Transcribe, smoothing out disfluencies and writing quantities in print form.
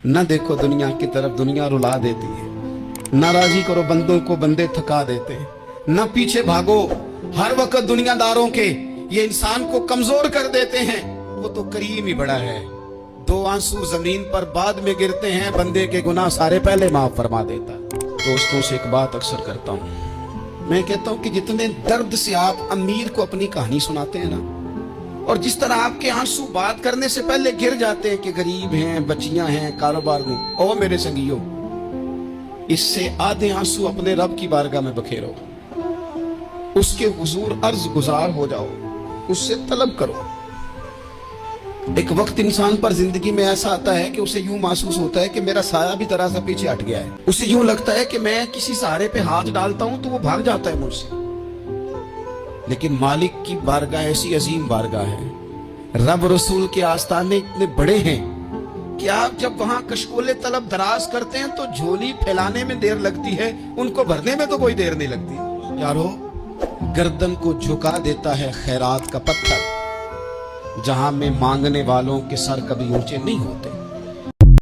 न देखो दुनिया की तरफ, दुनिया रुला देती है। न राजी करो बंदों को, बंदे थका देते हैं। न पीछे भागो हर वक्त दुनियादारों के, ये इंसान को कमजोर कर देते हैं। वो तो करीम ही बड़ा है। दो आंसू जमीन पर बाद में गिरते हैं, बंदे के गुनाह सारे पहले माफ फरमा देता। दोस्तों से एक बात अक्सर करता हूँ, मैं कहता हूँ कि जितने दर्द से आप अमीर को अपनी कहानी सुनाते हैं ना, और जिस तरह आपके आंसू बात करने से पहले गिर जाते हैं कि गरीब हैं, बच्चियां हैं, कारोबार नहीं, ओ मेरे संगियों, इससे आधे आंसू अपने रब की बारगाह में बखेरो, उसके हुजूर अर्ज गुजार हो जाओ, उससे तलब करो। एक वक्त इंसान पर जिंदगी में ऐसा आता है कि उसे यूं महसूस होता है कि मेरा साया भी तरह सा पीछे हट गया है। उसे यूं लगता है कि मैं किसी सहारे पे हाथ डालता हूं तो वो भाग जाता है मुझसे। लेकिन मालिक की बारगाह ऐसी अजीम बारगाह है, रब रसूल के आस्ताने इतने बड़े हैं कि आप जब वहां कशकोले तलब दराज करते हैं तो झोली फैलाने में देर लगती है, उनको भरने में तो कोई देर नहीं लगती। यारो, गर्दन को झुका देता है खैरात का पत्थर, जहां में मांगने वालों के सर कभी ऊंचे नहीं होते।